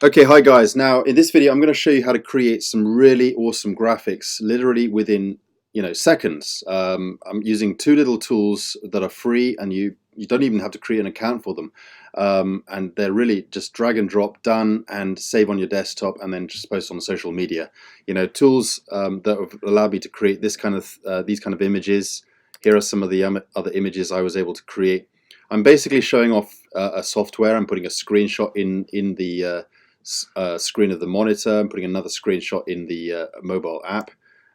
Okay, hi guys. Now in this video I'm going to show you how to create some really awesome graphics literally within seconds. I'm using two little tools that are free, and you don't even have to create an account for them, and they're really just drag and drop, done, and save on your desktop and then just post on social media. Tools that have allowed me to create these kind of images. Here are some of the other images I was able to create. I'm basically showing off a software. I'm putting a screenshot in the screen of the monitor. I'm putting another screenshot in the mobile app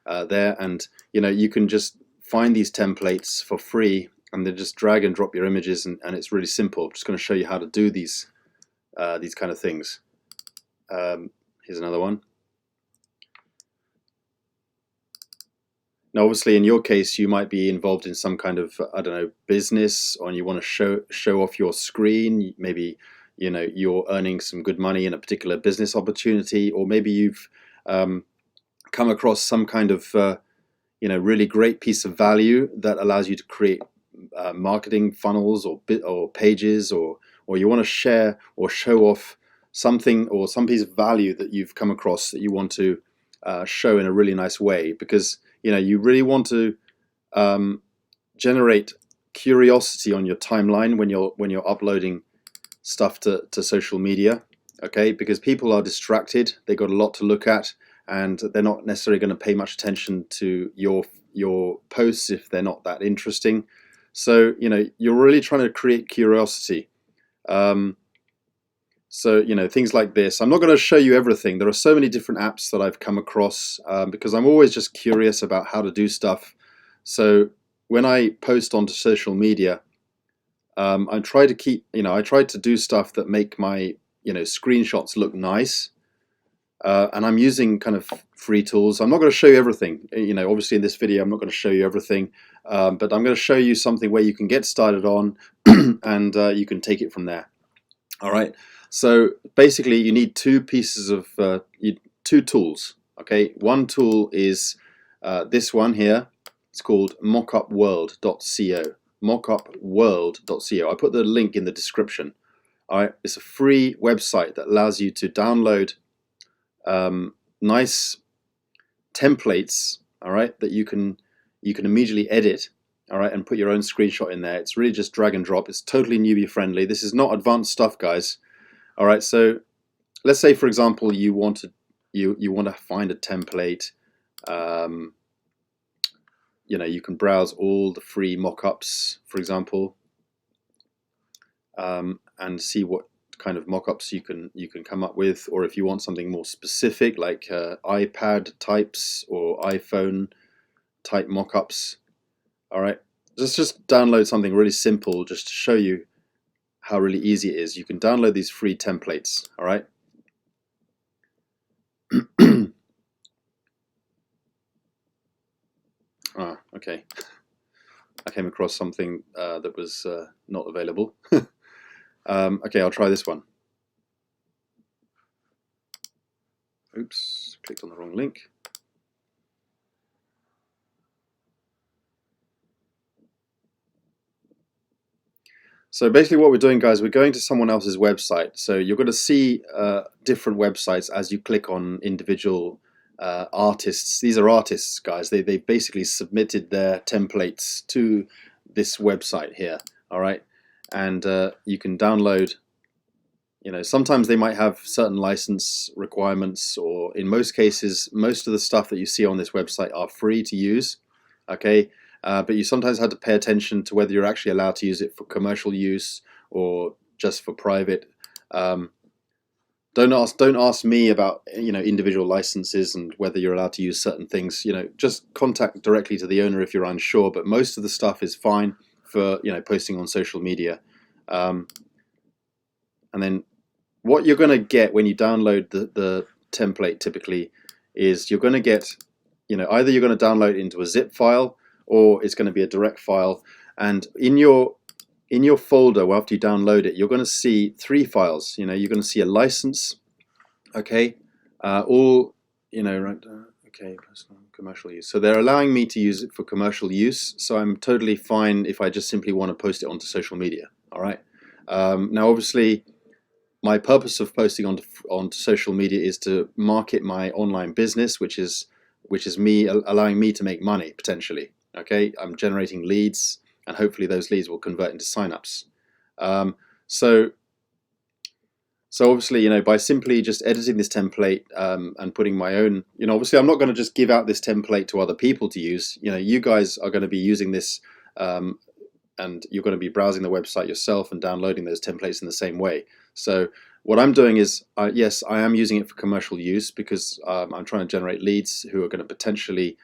there, and you can just find these templates for free and then just drag and drop your images, and it's really simple. I'm just going to show you how to do these kind of things. Here's another one. Now obviously in your case you might be involved in some kind of I don't know, business, or you want to show off your screen. Maybe you're earning some good money in a particular business opportunity, or maybe you've come across some kind of really great piece of value that allows you to create marketing funnels or pages, or you want to share or show off something or some piece of value that you've come across that you want to show in a really nice way, because you really want to generate curiosity on your timeline when you're uploading stuff to social media. Okay, because people are distracted, they got a lot to look at, and they're not necessarily going to pay much attention to your posts if they're not that interesting. So you're really trying to create curiosity. So things like this. I'm not going to show you everything. There are so many different apps that I've come across because I'm always just curious about how to do stuff. So when I post onto social media, I try to do stuff that make my screenshots look nice, and I'm using kind of free tools. I'm not going to show you everything. Obviously in this video I'm not going to show you everything, but I'm going to show you something where you can get started on and you can take it from there. All right. So basically you need two pieces of two tools. Okay, one tool is this one here. It's called mockupworld.co. mockupworld.co. I put the link in the description. All right, it's a free website that allows you to download nice templates. All right, that you can immediately edit. All right, and put your own screenshot in there. It's really just drag and drop. It's totally newbie friendly. This is not advanced stuff, guys. All right, so let's say, for example, you want to find a template. You can browse all the free mockups, for example, and see what kind of mockups you can come up with. Or if you want something more specific, like iPad types or iPhone type mockups. All right, let's just download something really simple just to show you how really easy it is. You can download these free templates. All right. Okay. I came across something that was not available. Okay, I'll try this one. Oops, clicked on the wrong link. So basically what we're doing, guys, we're going to someone else's website. So you're going to see different websites as you click on individual artists. These are artists, guys. They basically submitted their templates to this website here. All right, and you can download. Sometimes they might have certain license requirements, or in most cases, most of the stuff that you see on this website are free to use. Okay. But you sometimes have to pay attention to whether you're actually allowed to use it for commercial use or just for private. Don't ask me about individual licenses and whether you're allowed to use certain things. Just contact directly to the owner if you're unsure. But most of the stuff is fine for posting on social media. And then what you're going to get when you download the template typically is you're going to get either you're going to download it into a zip file, or it's going to be a direct file. And in your folder, after you download it, you're going to see three files. You're going to see a license, okay, all right, okay, personal, commercial use. So they're allowing me to use it for commercial use. So I'm totally fine if I just simply want to post it onto social media. All right. Now, obviously, my purpose of posting onto social media is to market my online business, which is me allowing me to make money potentially. Okay, I'm generating leads, and hopefully those leads will convert into signups. So obviously, by simply just editing this template and putting my own, obviously I'm not going to just give out this template to other people to use. You guys are going to be using this, and you're going to be browsing the website yourself and downloading those templates in the same way. So what I'm doing is, yes, I am using it for commercial use because I'm trying to generate leads who are going to potentially,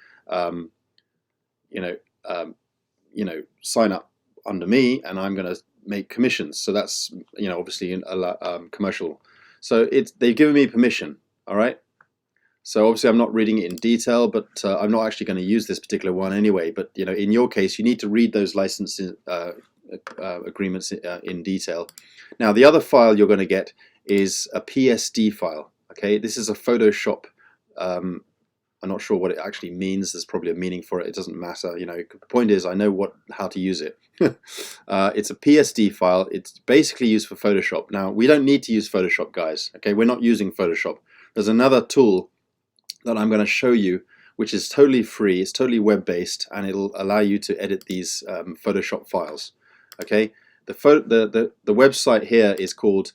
sign up under me, and I'm going to make commissions. So that's obviously commercial. So they've given me permission. All right. So obviously I'm not reading it in detail, but I'm not actually going to use this particular one anyway. But in your case, you need to read those license agreements in detail. Now the other file you're going to get is a PSD file. Okay, this is a Photoshop. I'm not sure what it actually means. There's probably a meaning for it. It doesn't matter. The point is I know how to use it. It's a PSD file. It's basically used for Photoshop. Now we don't need to use Photoshop, guys. Okay, we're not using Photoshop. There's another tool that I'm going to show you, which is totally free. It's totally web-based, and it'll allow you to edit these Photoshop files. Okay, the website here is called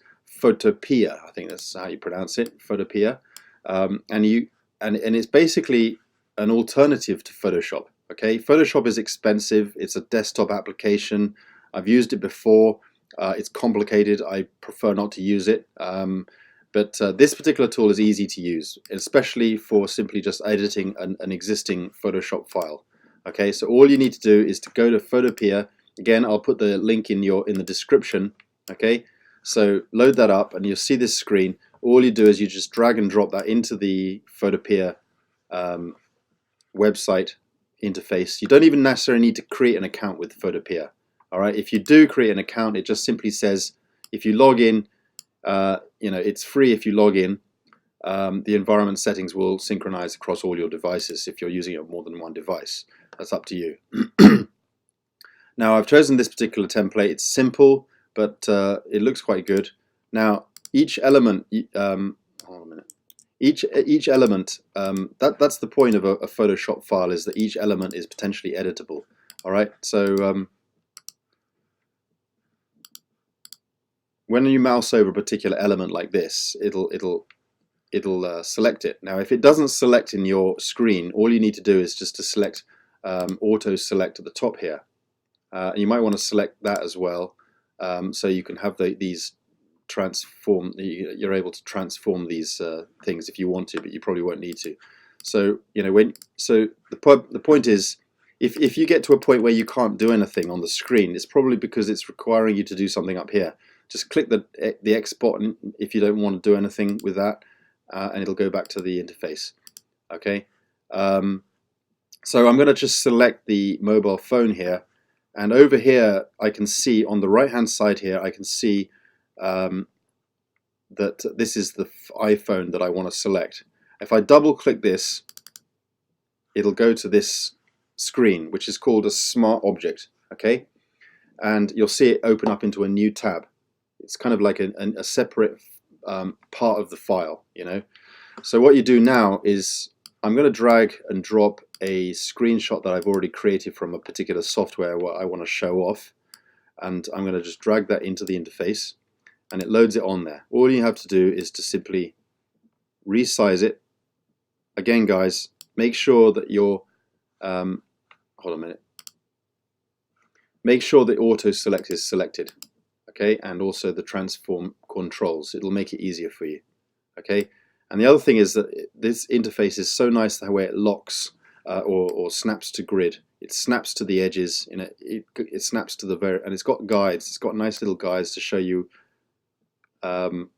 Pier. I think that's how you pronounce it, Pier. And it's basically an alternative to Photoshop. Okay, Photoshop is expensive. It's a desktop application. I've used it before. It's complicated. I prefer not to use it. But this particular tool is easy to use, especially for simply just editing an existing Photoshop file. Okay, so all you need to do is to go to Photopea. Again, I'll put the link in the description. Okay, so load that up, and you'll see this screen. All you do is you just drag and drop that into the Photopea website interface. You don't even necessarily need to create an account with Photopea. All right, if you do create an account, it just simply says if you log in. It's free if you log in. The environment settings will synchronize across all your devices if you're using it on more than one device. That's up to you. Now I've chosen this particular template. It's simple, but it looks quite good. Now each element, hold on a minute. Each element, that's the point of a Photoshop file, is that each element is potentially editable. All right, so when you mouse over a particular element like this, it'll select it. Now, if it doesn't select in your screen, all you need to do is just to select auto select at the top here. And you might want to select that as well, so you can have these transform. You're able to transform these things if you want to, but you probably won't need to. So the point is, if you get to a point where you can't do anything on the screen, it's probably because it's requiring you to do something up here. Just click the X button if you don't want to do anything with that, and it'll go back to the interface. Okay, so I'm going to just select the mobile phone here, and over here I can see on the right hand side here, I can see that this is the iPhone that I want to select. If I double click this, it'll go to this screen, which is called a smart object. Okay, and you'll see it open up into a new tab. It's kind of like a separate part of the file, So what you do now is I'm going to drag and drop a screenshot that I've already created from a particular software what I want to show off, and I'm going to just drag that into the interface, and it loads it on there. All you have to do is to simply resize it. Again, guys, make sure that your hold on a minute. Make sure the auto select is selected. Okay, and also the transform controls. It'll make it easier for you. Okay, and the other thing is that this interface is so nice the way it locks or snaps to grid. It snaps to the edges. It snaps to the and it's got guides. It's got nice little guides to show you how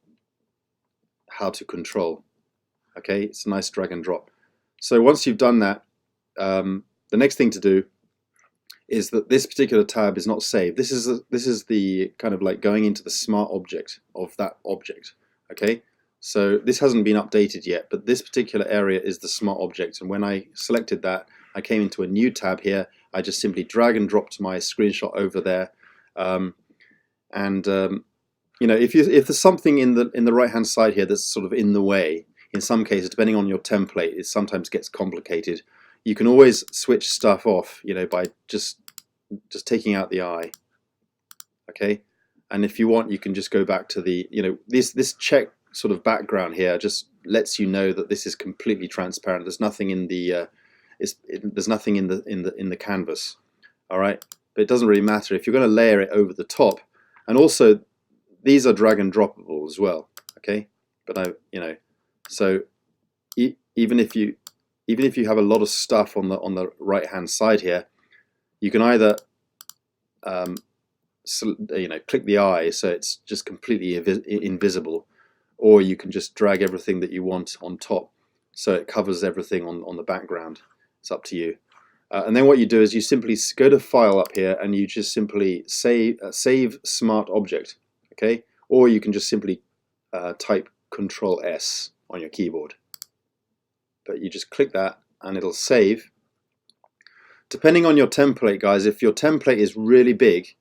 to control. Okay, it's a nice drag and drop. So once you've done that, the next thing to do is that this particular tab is not saved. This is the kind of like going into the smart object of that object. Okay, so this hasn't been updated yet, but this particular area is the smart object, and when I selected that, I came into a new tab here. I just simply drag and dropped my screenshot over there, and if there's something in the right hand side here that's sort of in the way, in some cases, depending on your template, it sometimes gets complicated. You can always switch stuff off, by just taking out the eye. Okay, and if you want, you can just go back to the, this check sort of background here just lets you know that this is completely transparent. There's nothing in the there's nothing in the canvas. All right, but it doesn't really matter if you're going to layer it over the top. And also, these are drag and droppable as well. Okay, but so even if you have a lot of stuff on the right hand side here, you can either click the eye so it's just completely invisible, or you can just drag everything that you want on top so it covers everything on the background. It's up to you. And then what you do is you simply go to File up here and you just simply save Smart Object. Okay, or you can just simply type Control S on your keyboard. But you just click that and it'll save. Depending on your template, guys, if your template is really big,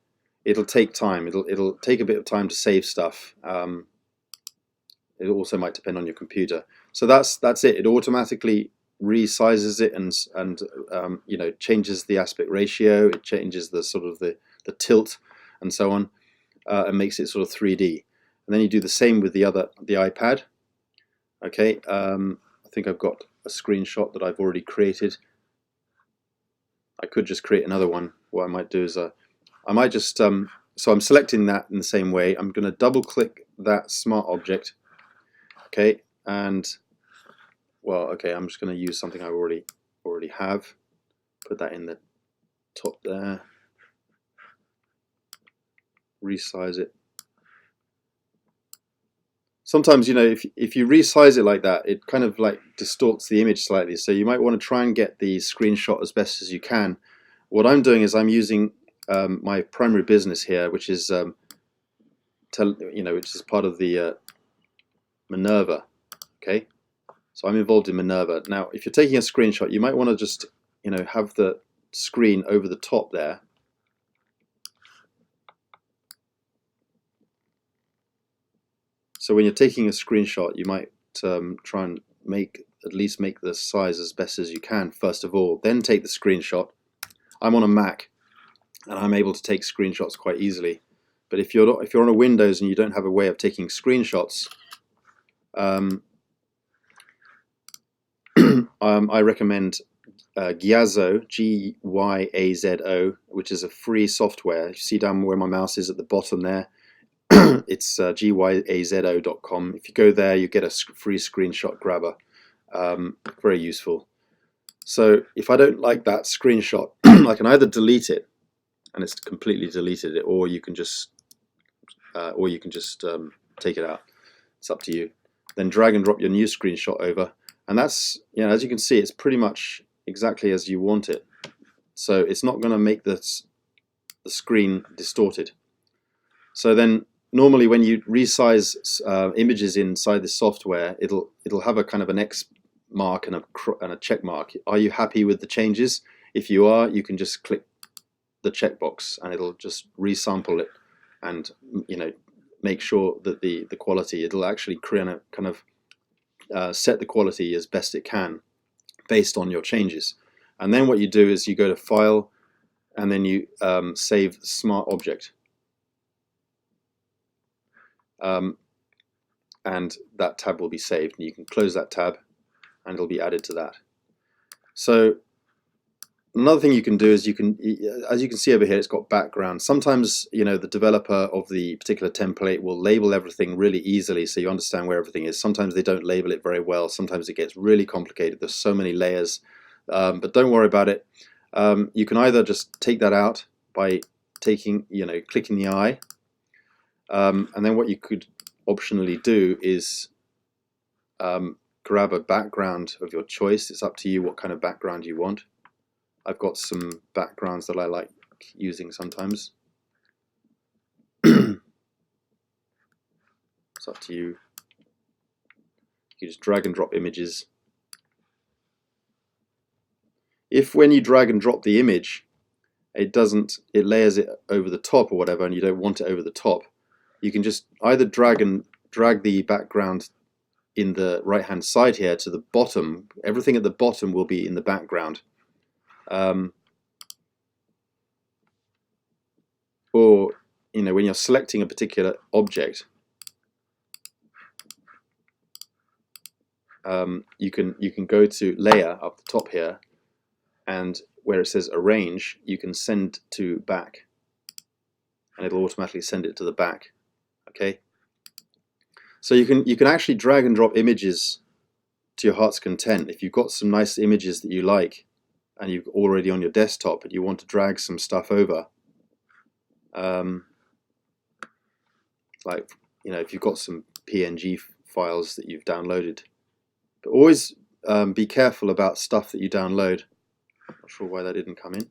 it'll take time. It'll take a bit of time to save stuff. It also might depend on your computer. So that's it. It automatically resizes it and changes the aspect ratio. It changes the sort of the tilt and so on, and makes it sort of 3D. And then you do the same with the iPad. Okay, I think I've got a screenshot that I've already created. I could just create another one. What I might do is I might just so I'm selecting that in the same way. I'm going to double click that smart object. Okay, and I'm just going to use something I already have. Put that in the top there. Resize it. Sometimes, if you resize it like that, it kind of like distorts the image slightly. So you might want to try and get the screenshot as best as you can. What I'm doing is I'm using my primary business here, which is which is part of the Minerva. Okay, so I'm involved in Minerva. Now, if you're taking a screenshot, you might want to just have the screen over the top there. So when you're taking a screenshot, you might try and at least make the size as best as you can first of all, then take the screenshot. I'm on a Mac and I'm able to take screenshots quite easily. But if you're on a Windows and you don't have a way of taking screenshots, I recommend Gyazo, G-Y-A-Z-O, which is a free software. You see down where my mouse is at the bottom there. It's gyazo.com. If you go there, you get a free screenshot grabber. Very useful. So if I don't like that screenshot, I can either delete it, and it's completely deleted it, or you can just take it out. It's up to you. Then drag and drop your new screenshot over, and that's, as you can see, it's pretty much exactly as you want it. So it's not going to make the screen distorted. So then normally when you resize images inside the software, it'll have a kind of an X mark and a check mark. Are you happy with the changes? If you are, you can just click the checkbox and it'll just resample it and make sure that the quality, it'll actually create a kind of set the quality as best it can based on your changes. And then what you do is you go to File and then you save Smart Object. And that tab will be saved, and you can close that tab and it'll be added to that. So another thing you can do is as you can see over here, it's got background. Sometimes the developer of the particular template will label everything really easily so you understand where everything is. Sometimes they don't label it very well. Sometimes it gets really complicated. There's so many layers, but don't worry about it. You can either just take that out by clicking the eye. And then what you could optionally do is grab a background of your choice. It's up to you what kind of background you want. I've got some backgrounds that I like using sometimes. It's up to you. You just drag and drop images. If when you drag and drop the image, it layers it over the top or whatever, and you don't want it over the top, you can just either drag the background in the right hand side here to the bottom. Everything at the bottom will be in the background. Or when you're selecting a particular object, you can go to layer up the top here, and where it says arrange, you can send to back, and it'll automatically send it to the back. Okay, so you can actually drag and drop images to your heart's content. If you've got some nice images that you like and you're already on your desktop and you want to drag some stuff over, like if you've got some PNG files that you've downloaded, but always be careful about stuff that you download. Not sure why that didn't come in.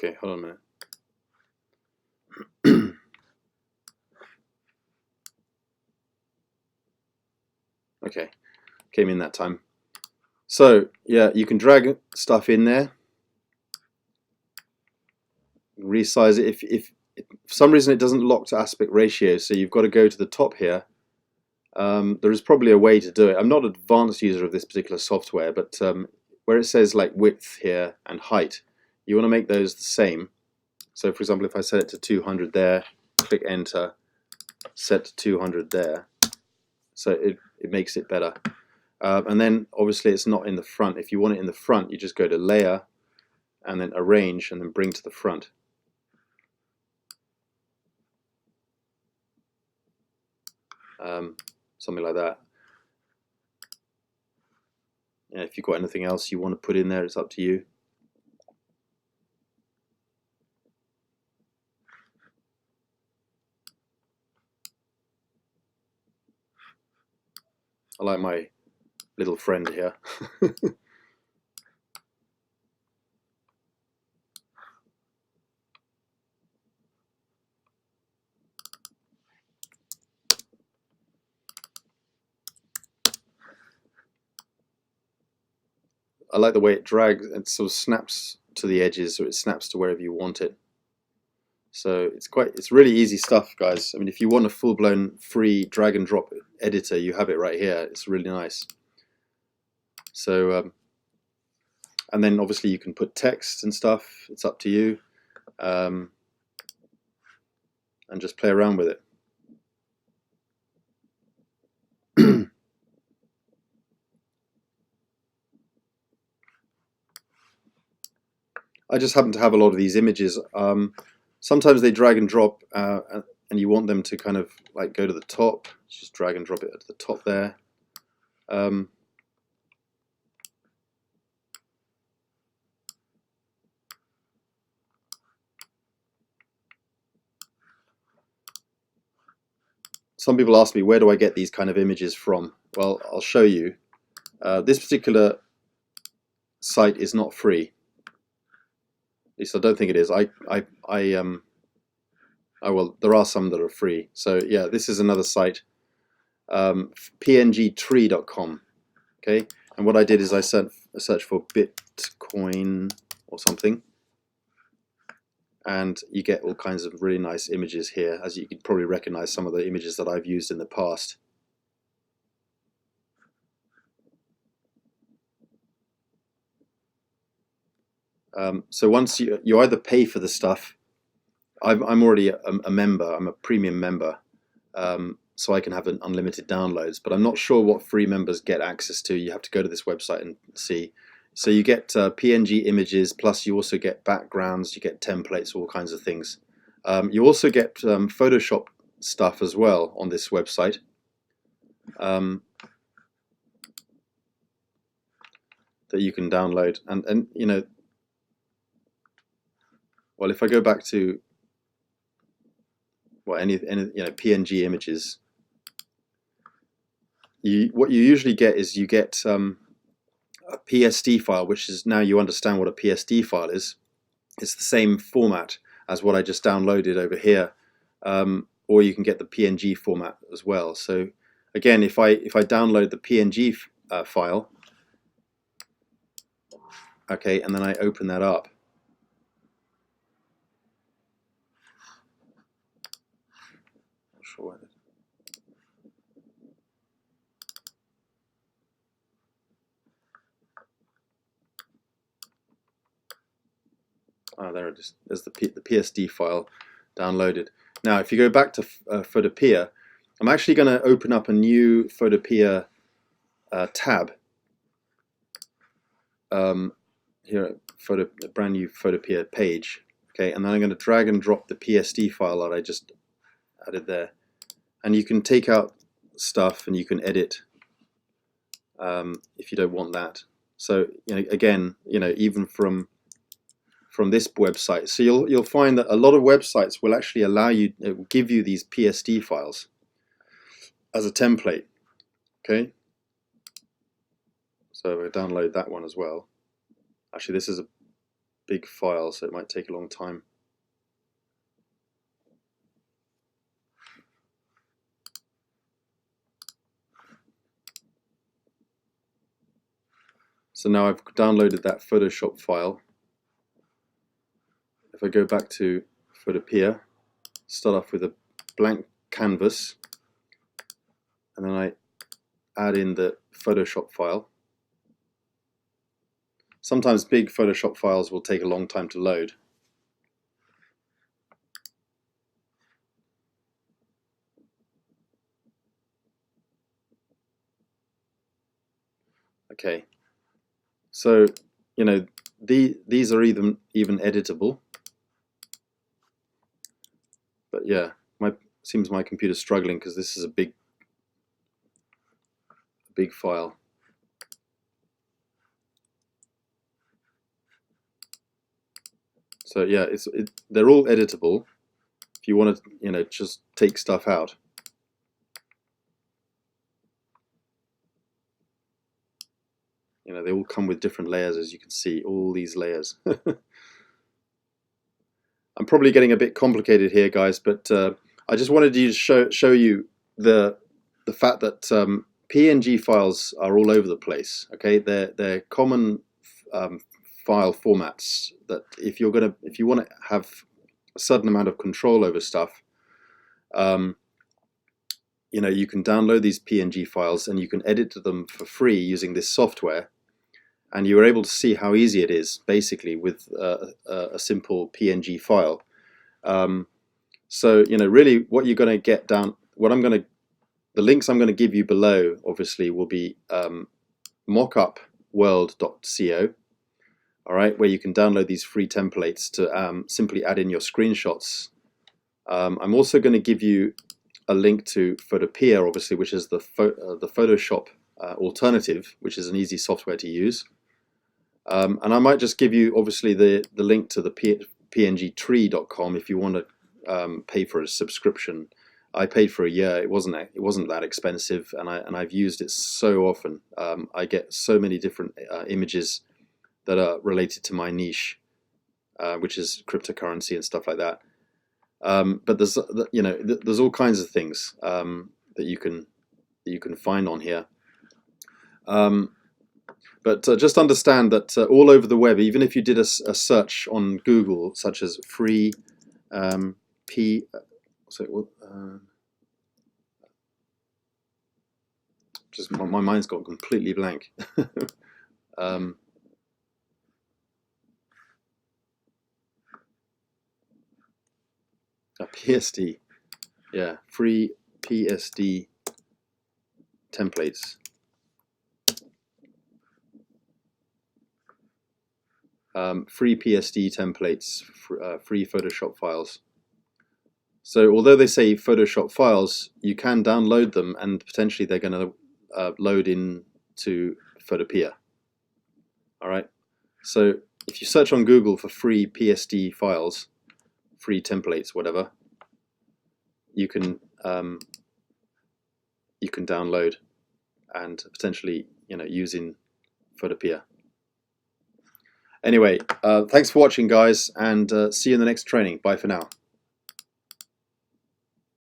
Okay, hold on a minute. Okay, came in that time. So yeah, you can drag stuff in there, resize it. If for some reason it doesn't lock to aspect ratio, so you've got to go to the top here. There is probably a way to do it. I'm not an advanced user of this particular software, but where it says like width here and height, you want to make those the same. So for example, if I set it to 200 there, click enter, set to 200 there, so it makes it better. And then obviously it's not in the front. If you want it in the front, you just go to layer and then arrange and then bring to the front. Something like that. Yeah, if you've got anything else you want to put in there, it's up to you. I like my little friend here. I like the way it drags and sort of snaps to the edges, or it snaps to wherever you want it. So it's really easy stuff, guys. I mean, if you want a full-blown free drag and drop editor, you have it right here. It's really nice. So and then obviously you can put text and stuff. It's up to you, and just play around with it. I just happen to have a lot of these images. Sometimes they drag and drop, and you want them to kind of like go to the top. Just drag and drop it at the top there. Some people ask me, where do I get these kind of images from? Well, I'll show you. This particular site is not free. At least I don't think it is. Well, there are some that are free. So yeah, this is another site, PNGTree.com. Okay, and what I did is I searched for Bitcoin or something, and you get all kinds of really nice images here. As you can probably recognize some of the images that I've used in the past. So once you either pay for the stuff. I'm already a member. I'm a premium member, so I can have unlimited downloads. But I'm not sure what free members get access to. You have to go to this website and see. So you get PNG images, plus you also get backgrounds, you get templates, all kinds of things. You also get Photoshop stuff as well on this website. That you can download, and well, if I go back to any PNG images, what you usually get is you get a PSD file, which is, now you understand what a PSD file is. It's the same format as what I just downloaded over here, or you can get the PNG format as well. So again, if I download the PNG file, okay, and then I open that up, not sure what it is. Oh, there it is. There's the PSD file downloaded. Now, if you go back to Pier, I'm actually going to open up a new Pier tab. Here, a brand new Pier page. Okay, and then I'm going to drag and drop the PSD file that I just added there. And you can take out stuff and you can edit if you don't want that. So, again, even from this website. So you'll find that a lot of websites will actually allow you, it will give you these PSD files as a template. Okay, so we'll download that one as well. Actually, this is a big file, so it might take a long time. So now I've downloaded that Photoshop file. If I go back to Pier, start off with a blank canvas, and then I add in the Photoshop file. Sometimes big Photoshop files will take a long time to load. Okay, so these are even editable. But yeah, seems my computer's struggling because this is a big file. So yeah, they're all editable if you want to just take stuff out. They all come with different layers, as you can see, all these layers. I'm probably getting a bit complicated here, guys, but I just wanted to show you the fact that PNG files are all over the place. Okay, they're common file formats that if you want to have a certain amount of control over stuff, you can download these PNG files and you can edit them for free using this software. And you're able to see how easy it is, basically, with a simple PNG file. So really, what you're going to get down, the links I'm going to give you below, obviously, will be mockupworld.co. All right, where you can download these free templates to simply add in your screenshots. I'm also going to give you a link to Pier, obviously, which is the Photoshop alternative, which is an easy software to use. And I might just give you, obviously, the link to the PNGTree.com if you want to pay for a subscription. I paid for a year. It wasn't that expensive, and I've used it so often. I get so many different images that are related to my niche, which is cryptocurrency and stuff like that. But there's all kinds of things that you can find on here. But just understand that all over the web, even if you did a search on Google, such as free just my mind's gone completely blank. A PSD, yeah, free PSD templates. Free PSD templates, free Photoshop files. So although they say Photoshop files, you can download them and potentially they're going to load into Pier. All right. So if you search on Google for free PSD files, free templates, whatever, you can download. and potentially using for the pier. Anyway, thanks for watching, guys, and see you in the next training. Bye for now.